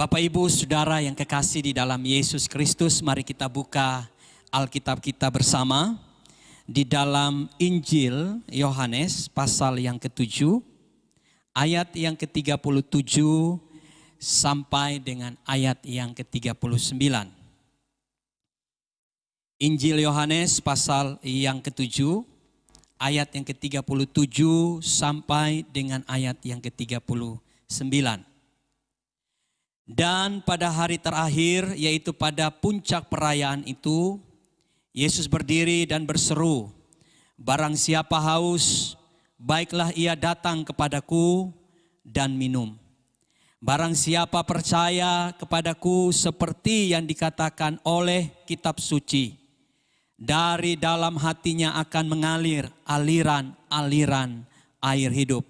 Bapak Ibu Saudara yang kekasih di dalam Yesus Kristus, mari kita buka Alkitab kita bersama di dalam Injil Yohanes pasal yang ke-7 ayat yang ke-37 sampai dengan ayat yang ke-39. Injil Yohanes pasal yang ke-7 ayat yang ke-37 sampai dengan ayat yang ke-39. Dan pada hari terakhir, yaitu pada puncak perayaan itu, Yesus berdiri dan berseru, "Barang siapa haus, baiklah ia datang kepadaku dan minum. Barang siapa percaya kepadaku seperti yang dikatakan oleh kitab suci, dari dalam hatinya akan mengalir aliran-aliran air hidup."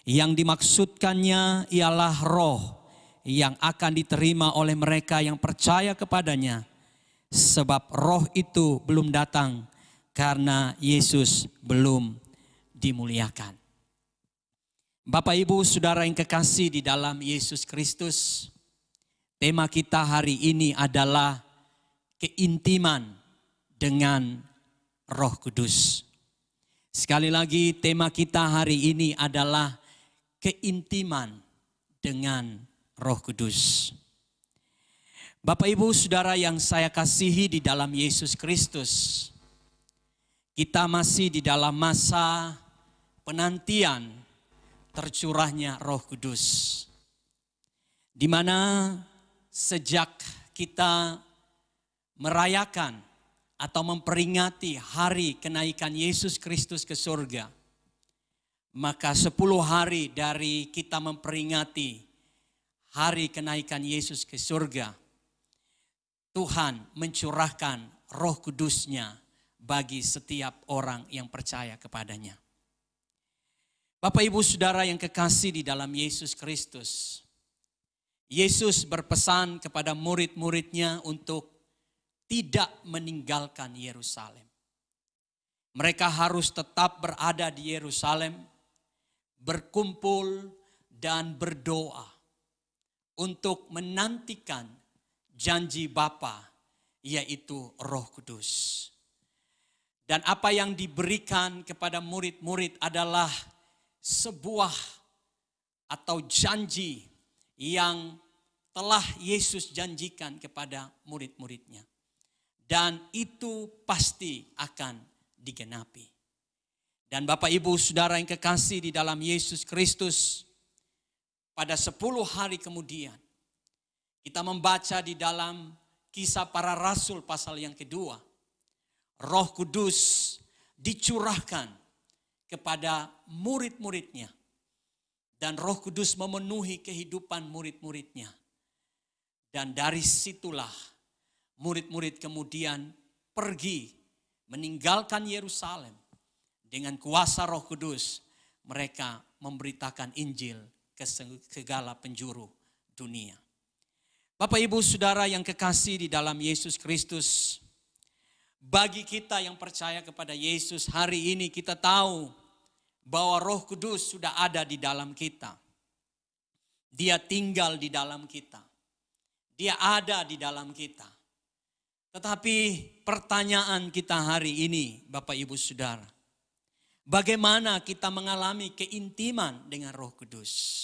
Yang dimaksudkannya ialah roh yang akan diterima oleh mereka yang percaya kepadanya. Sebab roh itu belum datang karena Yesus belum dimuliakan. Bapak Ibu Saudara yang kekasih di dalam Yesus Kristus, tema kita hari ini adalah keintiman dengan Roh Kudus. Sekali lagi, tema kita hari ini adalah keintiman dengan Roh Kudus. Bapak Ibu Saudara yang saya kasihi di dalam Yesus Kristus, kita masih di dalam masa penantian tercurahnya Roh Kudus, di mana sejak kita merayakan atau memperingati hari kenaikan Yesus Kristus ke surga, maka 10 hari dari kita memperingati hari kenaikan Yesus ke surga, Tuhan mencurahkan Roh Kudus-Nya bagi setiap orang yang percaya kepadanya. Bapak Ibu Saudara yang kekasih di dalam Yesus Kristus, Yesus berpesan kepada murid-muridnya untuk tidak meninggalkan Yerusalem. Mereka harus tetap berada di Yerusalem, berkumpul dan berdoa untuk menantikan janji Bapa, yaitu Roh Kudus. Dan apa yang diberikan kepada murid-murid adalah sebuah atau janji yang telah Yesus janjikan kepada murid-muridnya. Dan itu pasti akan digenapi. Dan Bapak Ibu Saudara yang kekasih di dalam Yesus Kristus, pada 10 hari kemudian, kita membaca di dalam Kisah Para Rasul pasal yang kedua, Roh Kudus dicurahkan kepada murid-muridnya. Dan Roh Kudus memenuhi kehidupan murid-muridnya. Dan dari situlah murid-murid kemudian pergi meninggalkan Yerusalem. Dengan kuasa Roh Kudus mereka memberitakan Injil ke segala penjuru dunia. Bapak Ibu Saudara yang kekasih di dalam Yesus Kristus, bagi kita yang percaya kepada Yesus hari ini, kita tahu bahwa Roh Kudus sudah ada di dalam kita. Dia tinggal di dalam kita. Dia ada di dalam kita. Tetapi pertanyaan kita hari ini, Bapak Ibu Saudara, bagaimana kita mengalami keintiman dengan Roh Kudus?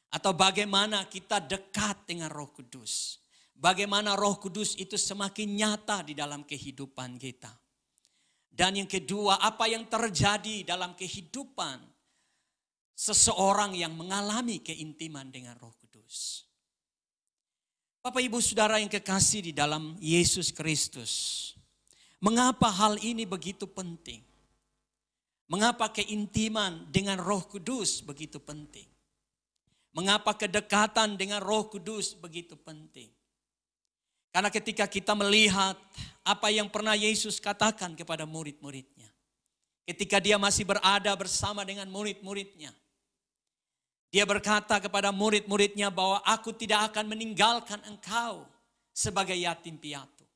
Atau bagaimana kita dekat dengan Roh Kudus? Bagaimana Roh Kudus itu semakin nyata di dalam kehidupan kita? Dan yang kedua, apa yang terjadi dalam kehidupan seseorang yang mengalami keintiman dengan Roh Kudus? Bapak Ibu Saudara yang kekasih di dalam Yesus Kristus, mengapa hal ini begitu penting? Mengapa keintiman dengan Roh Kudus begitu penting? Mengapa kedekatan dengan Roh Kudus begitu penting? Karena ketika kita melihat apa yang pernah Yesus katakan kepada murid-muridnya, ketika dia masih berada bersama dengan murid-muridnya, dia berkata kepada murid-muridnya bahwa aku tidak akan meninggalkan engkau sebagai yatim piatu.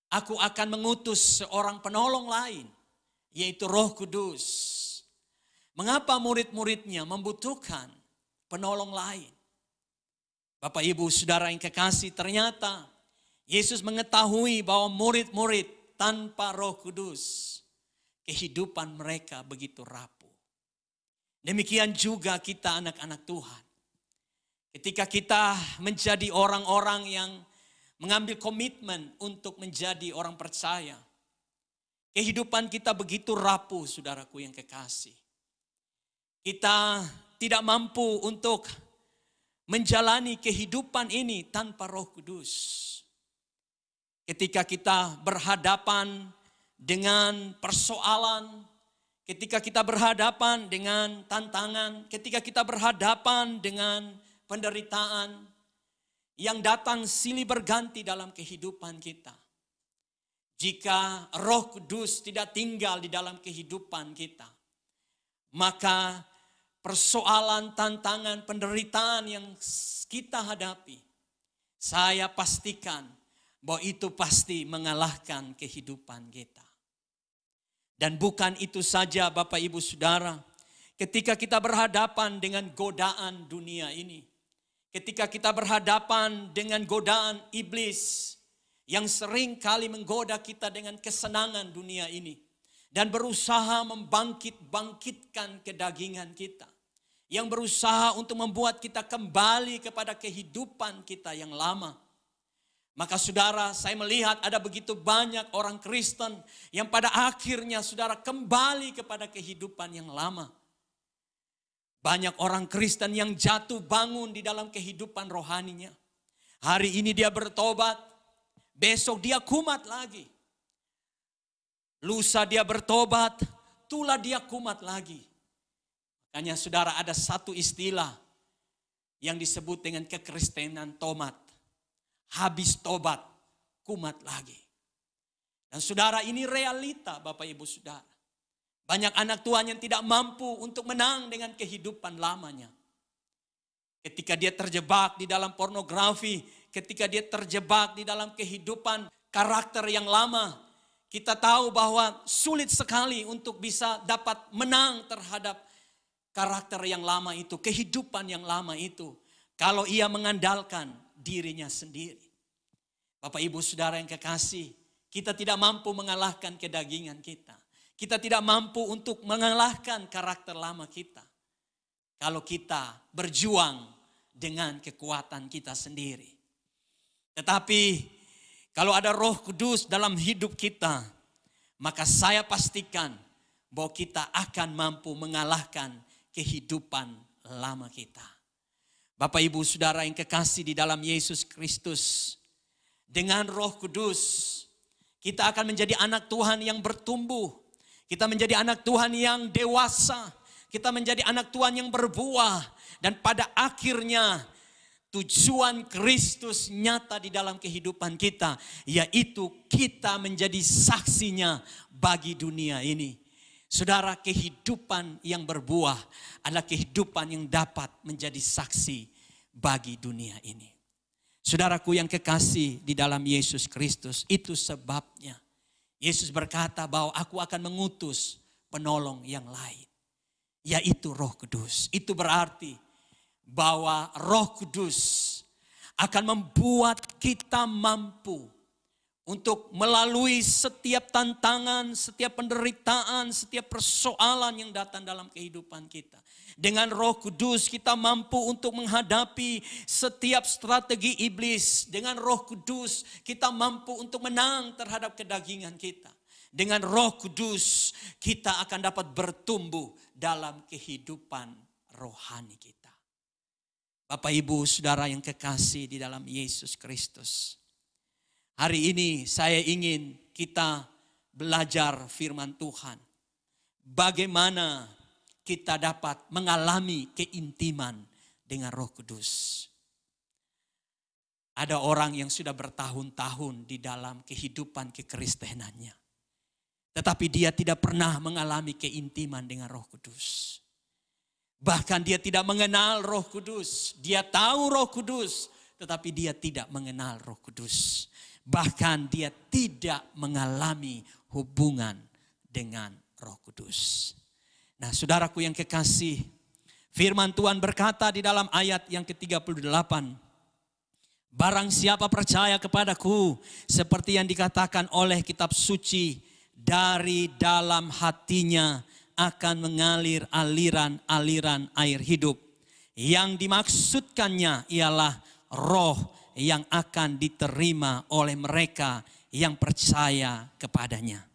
Aku akan mengutus seorang penolong lain, yaitu Roh Kudus. Mengapa murid-muridnya membutuhkan penolong lain? Bapak Ibu Saudara yang kekasih, ternyata Yesus mengetahui bahwa murid-murid tanpa Roh Kudus, kehidupan mereka begitu rapuh. Demikian juga kita anak-anak Tuhan. Ketika kita menjadi orang-orang yang mengambil komitmen untuk menjadi orang percaya, kehidupan kita begitu rapuh, saudaraku yang kekasih. Kita tidak mampu untuk menjalani kehidupan ini tanpa Roh Kudus. Ketika kita berhadapan dengan persoalan, ketika kita berhadapan dengan tantangan, ketika kita berhadapan dengan penderitaan yang datang silih berganti dalam kehidupan kita. Jika Roh Kudus tidak tinggal di dalam kehidupan kita, maka persoalan, tantangan, penderitaan yang kita hadapi, saya pastikan bahwa itu pasti mengalahkan kehidupan kita. Dan bukan itu saja Bapak Ibu Saudara, ketika kita berhadapan dengan godaan dunia ini, ketika kita berhadapan dengan godaan iblis yang sering kali menggoda kita dengan kesenangan dunia ini, dan berusaha membangkitkan kedagingan kita. Yang berusaha untuk membuat kita kembali kepada kehidupan kita yang lama. Maka saudara, saya melihat ada begitu banyak orang Kristen yang pada akhirnya saudara kembali kepada kehidupan yang lama. Banyak orang Kristen yang jatuh bangun di dalam kehidupan rohaninya. Hari ini dia bertobat, besok dia kumat lagi. Lusa dia bertobat, tula dia kumat lagi. Makanya saudara, ada satu istilah yang disebut dengan kekristenan tomat. Habis tobat, kumat lagi. Dan saudara, ini realita Bapak Ibu Saudara. Banyak anak Tuhan yang tidak mampu untuk menang dengan kehidupan lamanya. Ketika dia terjebak di dalam pornografi, ketika dia terjebak di dalam kehidupan karakter yang lama, kita tahu bahwa sulit sekali untuk bisa dapat menang terhadap karakter yang lama itu, kehidupan yang lama itu, kalau ia mengandalkan dirinya sendiri. Bapak Ibu Saudara yang kekasih, kita tidak mampu mengalahkan kedagingan kita. Kita tidak mampu untuk mengalahkan karakter lama kita. Kalau kita berjuang dengan kekuatan kita sendiri. Tetapi kalau ada Roh Kudus dalam hidup kita, maka saya pastikan bahwa kita akan mampu mengalahkan kehidupan lama kita. Bapak Ibu Saudara yang kekasih di dalam Yesus Kristus, dengan Roh Kudus kita akan menjadi anak Tuhan yang bertumbuh. Kita menjadi anak Tuhan yang dewasa. Kita menjadi anak Tuhan yang berbuah. Dan pada akhirnya tujuan Kristus nyata di dalam kehidupan kita, yaitu kita menjadi saksinya bagi dunia ini. Saudara, kehidupan yang berbuah adalah kehidupan yang dapat menjadi saksi bagi dunia ini. Saudaraku yang kekasih di dalam Yesus Kristus, itu sebabnya Yesus berkata bahwa aku akan mengutus penolong yang lain, yaitu Roh Kudus. Itu berarti bahwa Roh Kudus akan membuat kita mampu untuk melalui setiap tantangan, setiap penderitaan, setiap persoalan yang datang dalam kehidupan kita. Dengan Roh Kudus kita mampu untuk menghadapi setiap strategi iblis. Dengan Roh Kudus kita mampu untuk menang terhadap kedagingan kita. Dengan Roh Kudus kita akan dapat bertumbuh dalam kehidupan rohani kita. Bapak Ibu Saudara yang kekasih di dalam Yesus Kristus. Hari ini saya ingin kita belajar firman Tuhan. Bagaimana kita dapat mengalami keintiman dengan Roh Kudus. Ada orang yang sudah bertahun-tahun di dalam kehidupan kekristenannya. Tetapi dia tidak pernah mengalami keintiman dengan Roh Kudus. Bahkan dia tidak mengenal Roh Kudus. Dia tahu Roh Kudus, tetapi dia tidak mengenal Roh Kudus. Bahkan dia tidak mengalami hubungan dengan Roh Kudus. Nah, saudaraku yang kekasih, firman Tuhan berkata di dalam ayat yang ke-38. Barang siapa percaya kepadaku, seperti yang dikatakan oleh kitab suci, dari dalam hatinya akan mengalir aliran-aliran air hidup. Yang dimaksudkannya ialah roh yang akan diterima oleh mereka yang percaya kepadanya.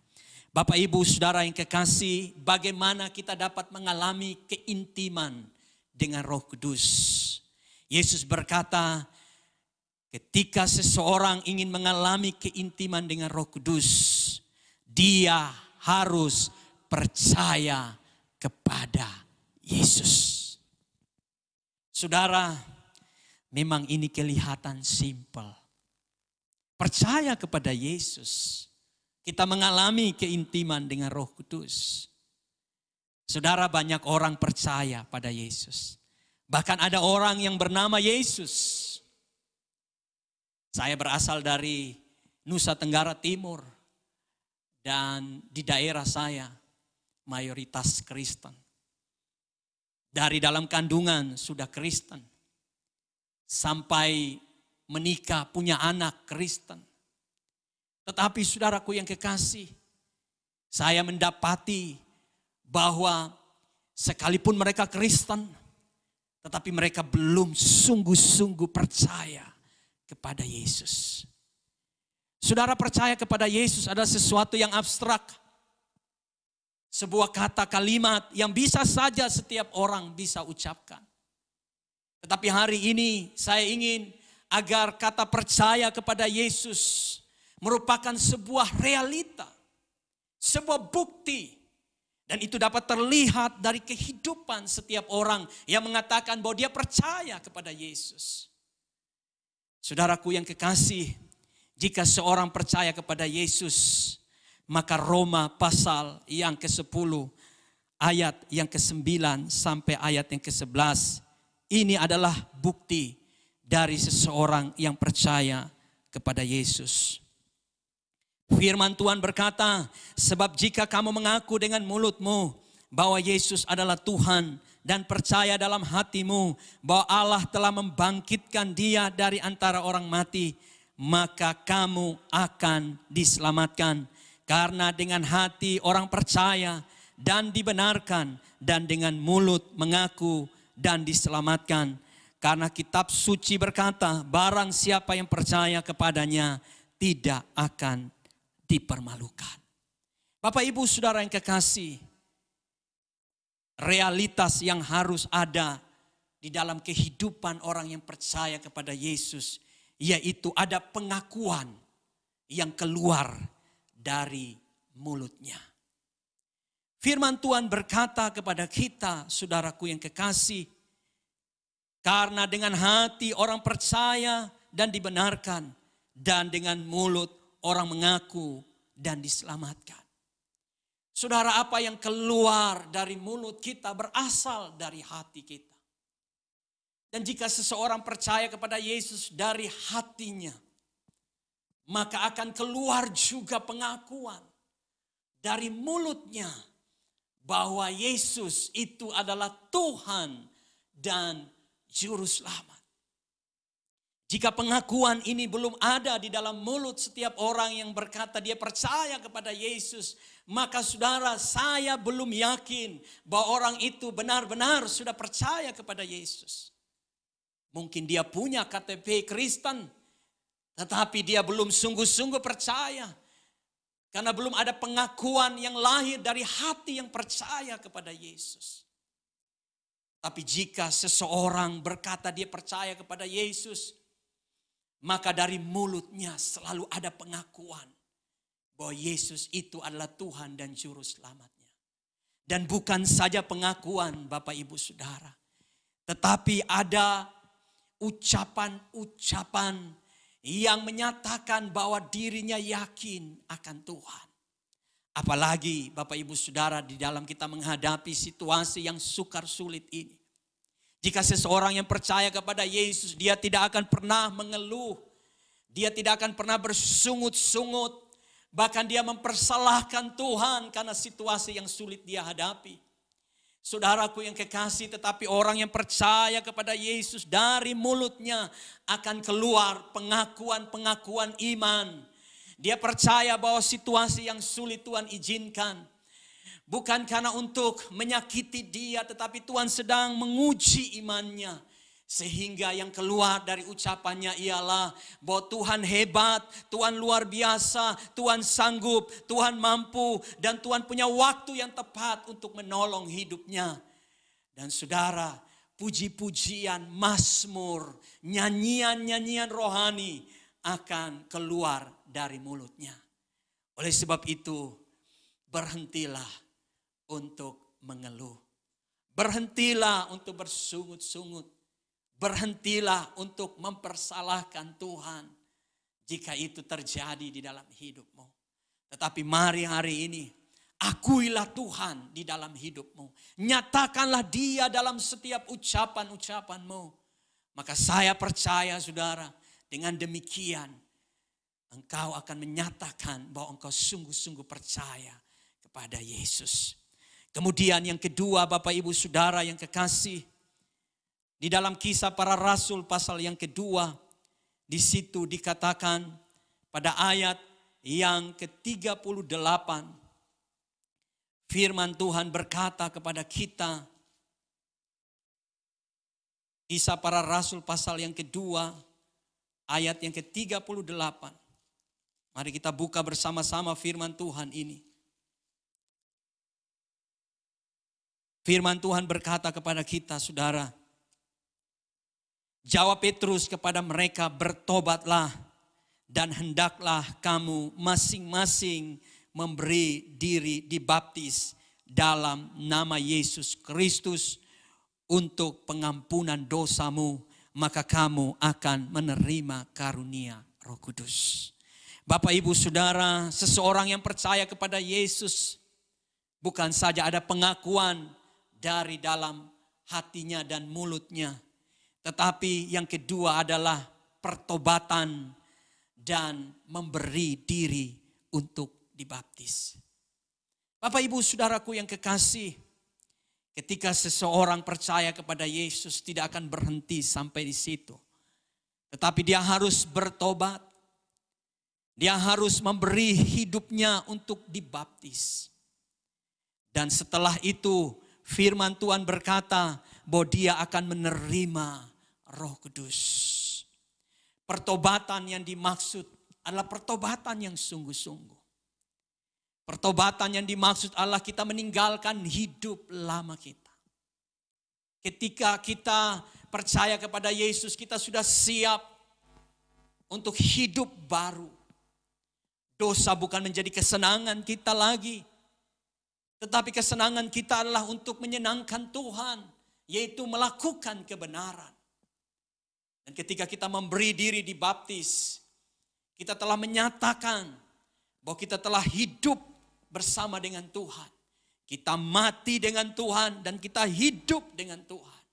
Bapak, Ibu, Saudara yang kekasih, bagaimana kita dapat mengalami keintiman dengan Roh Kudus? Yesus berkata, ketika seseorang ingin mengalami keintiman dengan Roh Kudus, dia harus percaya kepada Yesus. Saudara, memang ini kelihatan simpel. Percaya kepada Yesus, kita mengalami keintiman dengan Roh Kudus. Saudara, banyak orang percaya pada Yesus. Bahkan ada orang yang bernama Yesus. Saya berasal dari Nusa Tenggara Timur. Dan di daerah saya mayoritas Kristen. Dari dalam kandungan sudah Kristen. Sampai menikah punya anak Kristen. Tetapi saudaraku yang kekasih, saya mendapati bahwa sekalipun mereka Kristen, tetapi mereka belum sungguh-sungguh percaya kepada Yesus. Saudara, percaya kepada Yesus adalah sesuatu yang abstrak. Sebuah kata kalimat yang bisa saja setiap orang bisa ucapkan. Tetapi hari ini saya ingin agar kata percaya kepada Yesus merupakan sebuah realita, sebuah bukti. Dan itu dapat terlihat dari kehidupan setiap orang yang mengatakan bahwa dia percaya kepada Yesus. Saudaraku yang kekasih, jika seorang percaya kepada Yesus, maka Roma pasal yang ke-10, ayat yang ke-9 sampai ayat yang ke-11, ini adalah bukti dari seseorang yang percaya kepada Yesus. Firman Tuhan berkata, sebab jika kamu mengaku dengan mulutmu bahwa Yesus adalah Tuhan dan percaya dalam hatimu bahwa Allah telah membangkitkan dia dari antara orang mati, maka kamu akan diselamatkan. Karena dengan hati orang percaya dan dibenarkan, dan dengan mulut mengaku dan diselamatkan. Karena kitab suci berkata, barang siapa yang percaya kepadanya tidak akan dipermalukan. Bapak, Ibu, Saudara yang kekasih, realitas yang harus ada di dalam kehidupan orang yang percaya kepada Yesus, yaitu ada pengakuan yang keluar dari mulutnya. Firman Tuhan berkata kepada kita, saudaraku yang kekasih, karena dengan hati orang percaya dan dibenarkan, dan dengan mulut orang mengaku dan diselamatkan. Saudara, apa yang keluar dari mulut kita berasal dari hati kita. Dan jika seseorang percaya kepada Yesus dari hatinya, maka akan keluar juga pengakuan dari mulutnya bahwa Yesus itu adalah Tuhan dan Juru Selamat. Jika pengakuan ini belum ada di dalam mulut setiap orang yang berkata dia percaya kepada Yesus, maka saudara, saya belum yakin bahwa orang itu benar-benar sudah percaya kepada Yesus. Mungkin dia punya KTP Kristen, tetapi dia belum sungguh-sungguh percaya. Karena belum ada pengakuan yang lahir dari hati yang percaya kepada Yesus. Tapi jika seseorang berkata dia percaya kepada Yesus, maka dari mulutnya selalu ada pengakuan bahwa Yesus itu adalah Tuhan dan Juru Selamatnya. Dan bukan saja pengakuan, Bapak, Ibu, Saudara, tetapi ada ucapan-ucapan yang menyatakan bahwa dirinya yakin akan Tuhan. Apalagi Bapak, Ibu, Saudara, di dalam kita menghadapi situasi yang sukar sulit ini. Jika seseorang yang percaya kepada Yesus, dia tidak akan pernah mengeluh. Dia tidak akan pernah bersungut-sungut. Bahkan dia mempersalahkan Tuhan karena situasi yang sulit dia hadapi. Saudaraku yang kekasih, tetapi orang yang percaya kepada Yesus, dari mulutnya akan keluar pengakuan-pengakuan iman. Dia percaya bahwa situasi yang sulit Tuhan izinkan. Bukan karena untuk menyakiti dia, tetapi Tuhan sedang menguji imannya. Sehingga yang keluar dari ucapannya ialah bahwa Tuhan hebat, Tuhan luar biasa, Tuhan sanggup, Tuhan mampu, dan Tuhan punya waktu yang tepat untuk menolong hidupnya. Dan saudara, puji-pujian, mazmur, nyanyian-nyanyian rohani akan keluar dari mulutnya. Oleh sebab itu, berhentilah untuk mengeluh. Berhentilah untuk bersungut-sungut. Berhentilah untuk mempersalahkan Tuhan jika itu terjadi di dalam hidupmu. Tetapi mari hari ini, akuilah Tuhan di dalam hidupmu. Nyatakanlah Dia dalam setiap ucapan-ucapanmu. Maka saya percaya saudara, dengan demikian engkau akan menyatakan bahwa engkau sungguh-sungguh percaya kepada Yesus. Kemudian yang kedua, Bapak Ibu Saudara yang kekasih, di dalam Kisah Para Rasul pasal yang kedua, di situ dikatakan pada ayat yang ke-38, firman Tuhan berkata kepada kita, Kisah Para Rasul pasal yang kedua, ayat yang ke-38. Mari kita buka bersama-sama firman Tuhan ini. Firman Tuhan berkata kepada kita, saudara, jawab Petrus kepada mereka, bertobatlah dan hendaklah kamu masing-masing memberi diri dibaptis dalam nama Yesus Kristus untuk pengampunan dosamu, maka kamu akan menerima karunia Roh Kudus. Bapak Ibu Saudara, seseorang yang percaya kepada Yesus bukan saja ada pengakuan dari dalam hatinya dan mulutnya, tetapi yang kedua adalah pertobatan dan memberi diri untuk dibaptis. Bapak Ibu Saudaraku yang kekasih, ketika seseorang percaya kepada Yesus tidak akan berhenti sampai di situ. Tetapi dia harus bertobat. Dia harus memberi hidupnya untuk dibaptis. Dan setelah itu firman Tuhan berkata bahwa dia akan menerima Roh Kudus. Pertobatan yang dimaksud adalah pertobatan yang sungguh-sungguh. Pertobatan yang dimaksud adalah kita meninggalkan hidup lama kita. Ketika kita percaya kepada Yesus, kita sudah siap untuk hidup baru. Dosa bukan menjadi kesenangan kita lagi, tetapi kesenangan kita adalah untuk menyenangkan Tuhan, yaitu melakukan kebenaran. Dan ketika kita memberi diri dibaptis, kita telah menyatakan bahwa kita telah hidup bersama dengan Tuhan. Kita mati dengan Tuhan dan kita hidup dengan Tuhan.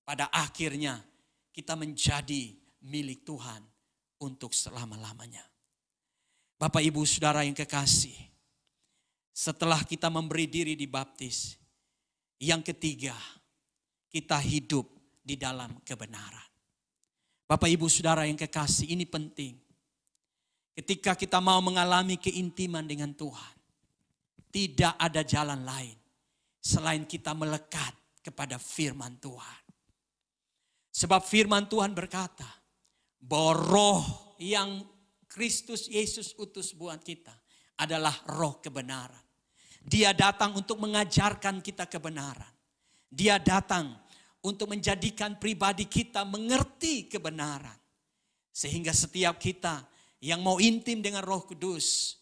Pada akhirnya kita menjadi milik Tuhan untuk selama-lamanya. Bapak Ibu Saudara yang kekasih, setelah kita memberi diri dibaptis, yang ketiga, kita hidup di dalam kebenaran. Bapak Ibu Saudara yang kekasih, ini penting. Ketika kita mau mengalami keintiman dengan Tuhan, tidak ada jalan lain selain kita melekat kepada firman Tuhan. Sebab firman Tuhan berkata bahwa roh yang Kristus Yesus utus buat kita adalah roh kebenaran. Dia datang untuk mengajarkan kita kebenaran. Dia datang untuk menjadikan pribadi kita mengerti kebenaran. Sehingga setiap kita yang mau intim dengan Roh Kudus,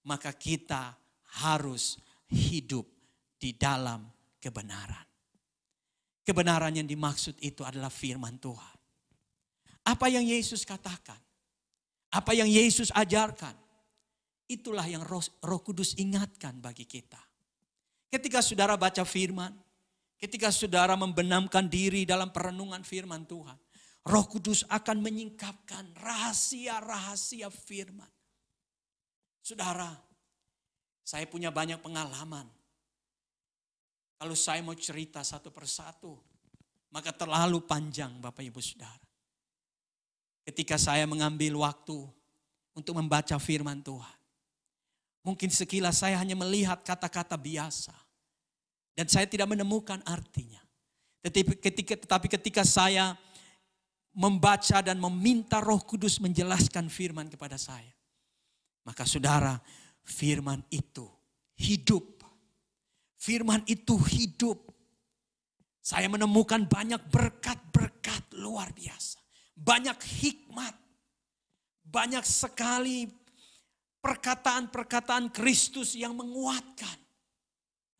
maka kita harus hidup di dalam kebenaran. Kebenaran yang dimaksud itu adalah firman Tuhan. Apa yang Yesus katakan, apa yang Yesus ajarkan, itulah yang Roh Kudus ingatkan bagi kita. Ketika saudara baca firman, ketika saudara membenamkan diri dalam perenungan firman Tuhan, Roh Kudus akan menyingkapkan rahasia-rahasia firman. Saudara, saya punya banyak pengalaman Kalau saya mau cerita satu persatu, maka terlalu panjang Bapak Ibu Saudara. Ketika saya mengambil waktu untuk membaca firman Tuhan, mungkin sekilas saya hanya melihat kata-kata biasa. Dan saya tidak menemukan artinya. Tetapi ketika saya membaca dan meminta Roh Kudus menjelaskan firman kepada saya, maka saudara, firman itu hidup. Firman itu hidup. Saya menemukan banyak berkat-berkat luar biasa. Banyak hikmat. Banyak sekali perkataan-perkataan Kristus yang menguatkan.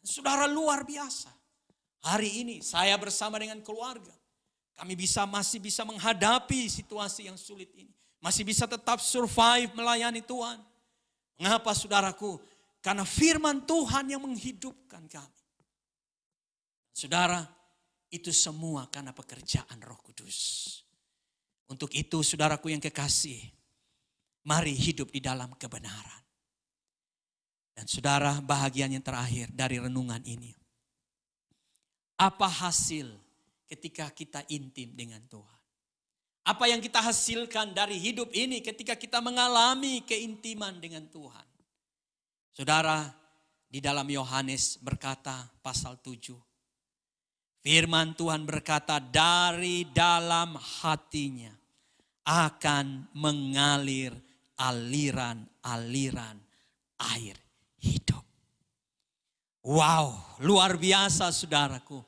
Saudara, luar biasa. Hari ini saya bersama dengan keluarga. Kami masih bisa menghadapi situasi yang sulit ini. Masih bisa tetap survive melayani Tuhan. Mengapa saudaraku? Karena firman Tuhan yang menghidupkan kami. Saudara, itu semua karena pekerjaan Roh Kudus. Untuk itu saudaraku yang kekasih, mari hidup di dalam kebenaran. Dan saudara, bahagian yang terakhir dari renungan ini. Apa hasil ketika kita intim dengan Tuhan? Apa yang kita hasilkan dari hidup ini ketika kita mengalami keintiman dengan Tuhan? Saudara, di dalam Yohanes berkata pasal 7. Firman Tuhan berkata, dari dalam hatinya akan mengalir aliran-aliran air hidup. Wow, luar biasa saudaraku.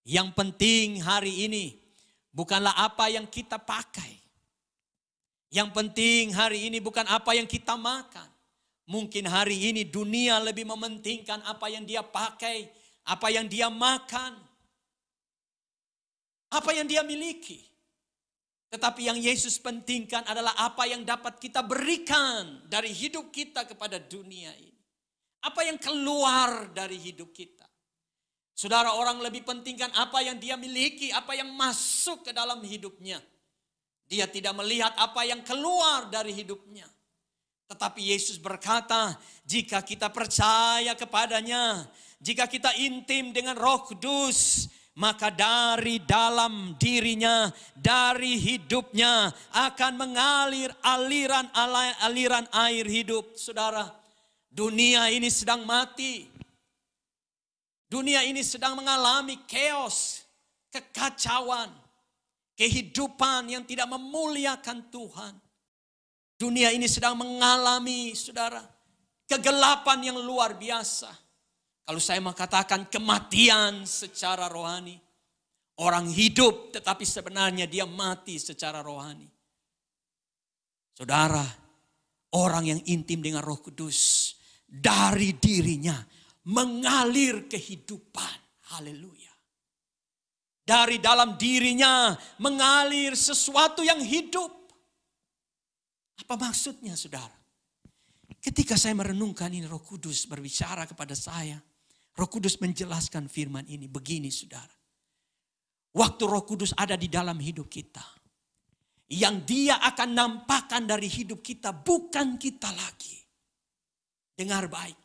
Yang penting hari ini bukanlah apa yang kita pakai. Yang penting hari ini bukan apa yang kita makan. Mungkin hari ini dunia lebih mementingkan apa yang dia pakai, apa yang dia makan, apa yang dia miliki. Tetapi yang Yesus pentingkan adalah apa yang dapat kita berikan dari hidup kita kepada dunia ini. Apa yang keluar dari hidup kita. Saudara, orang lebih pentingkan apa yang dia miliki, apa yang masuk ke dalam hidupnya. Dia tidak melihat apa yang keluar dari hidupnya. Tetapi Yesus berkata, jika kita percaya kepadanya, jika kita intim dengan Roh Kudus, maka dari dalam dirinya, dari hidupnya akan mengalir aliran air hidup. Saudara, dunia ini sedang mati. Dunia ini sedang mengalami chaos, kekacauan, kehidupan yang tidak memuliakan Tuhan. Dunia ini sedang mengalami, saudara, kegelapan yang luar biasa. Kalau saya mengatakan kematian secara rohani. Orang hidup tetapi sebenarnya dia mati secara rohani. Saudara, orang yang intim dengan Roh Kudus, dari dirinya mengalir kehidupan. Haleluya. Dari dalam dirinya mengalir sesuatu yang hidup. Apa maksudnya saudara? Ketika saya merenungkan ini, Roh Kudus berbicara kepada saya. Roh Kudus menjelaskan firman ini begini saudara. Waktu Roh Kudus ada di dalam hidup kita. Yang dia akan nampakkan dari hidup kita bukan kita lagi. Dengar baik.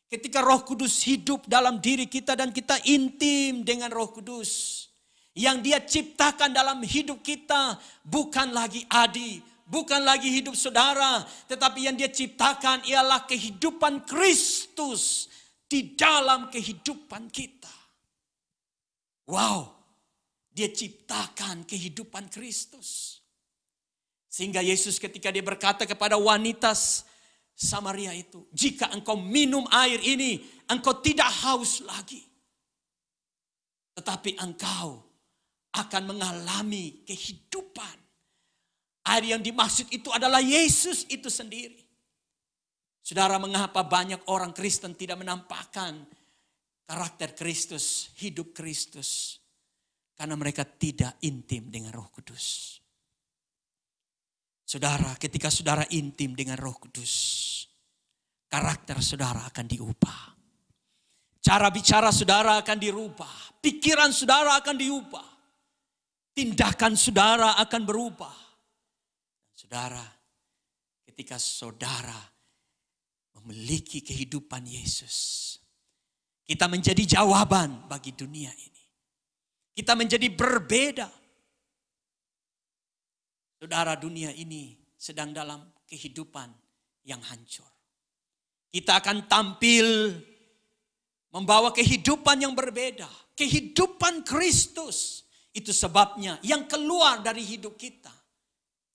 Ketika Roh Kudus hidup dalam diri kita dan kita intim dengan Roh Kudus. Yang dia ciptakan dalam hidup kita bukan lagi Adi, bukan lagi hidup saudara. Tetapi yang dia ciptakan ialah kehidupan Kristus di dalam kehidupan kita. Wow, dia ciptakan kehidupan Kristus. Sehingga Yesus ketika dia berkata kepada wanita Samaria itu, jika engkau minum air ini, engkau tidak haus lagi. Tetapi engkau akan mengalami kehidupan. Air yang dimaksud itu adalah Yesus itu sendiri. Saudara, mengapa banyak orang Kristen tidak menampakkan karakter Kristus, hidup Kristus? Karena mereka tidak intim dengan Roh Kudus. Saudara, ketika saudara intim dengan Roh Kudus, karakter saudara akan diubah. Cara bicara saudara akan dirubah. Pikiran saudara akan diubah. Tindakan saudara akan berubah. Saudara, ketika saudara memiliki kehidupan Yesus, Kita menjadi jawaban bagi dunia ini. Kita menjadi berbeda. Saudara, dunia ini sedang dalam kehidupan yang hancur. Kita akan tampil membawa kehidupan yang berbeda. Kehidupan Kristus. Itu sebabnya yang keluar dari hidup kita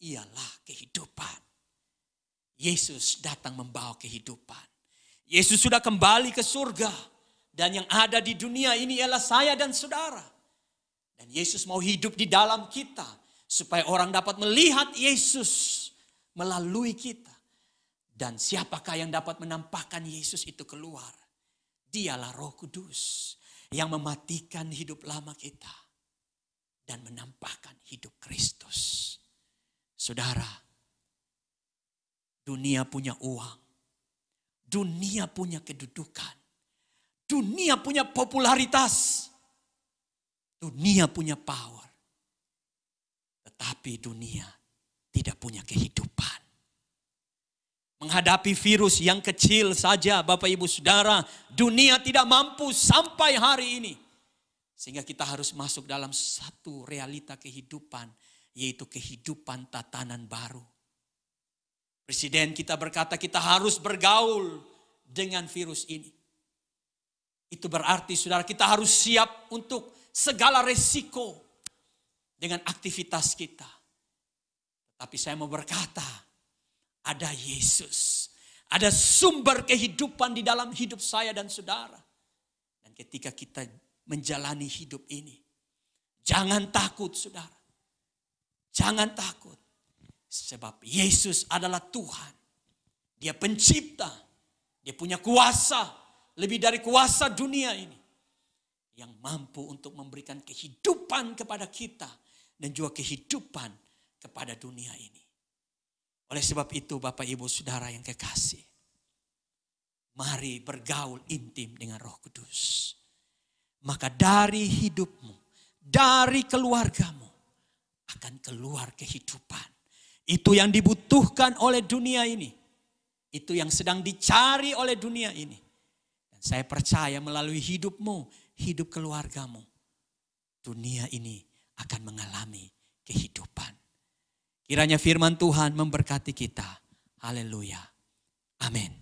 ialah kehidupan. Yesus datang membawa kehidupan. Yesus sudah kembali ke surga. Dan yang ada di dunia ini ialah saya dan saudara. Dan Yesus mau hidup di dalam kita. Supaya orang dapat melihat Yesus melalui kita. Dan siapakah yang dapat menampakkan Yesus itu keluar? Dialah Roh Kudus. Yang mematikan hidup lama kita. Dan menampakkan hidup Kristus. Saudara, dunia punya uang. Dunia punya kedudukan. Dunia punya popularitas. Dunia punya power. Tetapi dunia tidak punya kehidupan. Menghadapi virus yang kecil saja, Bapak Ibu Saudara, dunia tidak mampu sampai hari ini. Sehingga kita harus masuk dalam satu realita kehidupan, yaitu kehidupan tatanan baru. Presiden kita berkata kita harus bergaul dengan virus ini. Itu berarti saudara kita harus siap untuk segala resiko dengan aktivitas kita. Tapi saya mau berkata, ada Yesus. Ada sumber kehidupan di dalam hidup saya dan saudara. Dan ketika kita menjalani hidup ini, jangan takut saudara. Jangan takut. Sebab Yesus adalah Tuhan. Dia pencipta. Dia punya kuasa. Lebih dari kuasa dunia ini. Yang mampu untuk memberikan kehidupan kepada kita. Dan juga kehidupan kepada dunia ini. Oleh sebab itu Bapak Ibu Saudara yang kekasih. Mari bergaul intim dengan Roh Kudus. Maka dari hidupmu. Dari keluargamu. Akan keluar kehidupan. Itu yang dibutuhkan oleh dunia ini. Itu yang sedang dicari oleh dunia ini. Saya percaya melalui hidupmu, hidup keluargamu, dunia ini akan mengalami kehidupan. Kiranya firman Tuhan memberkati kita. Haleluya. Amin.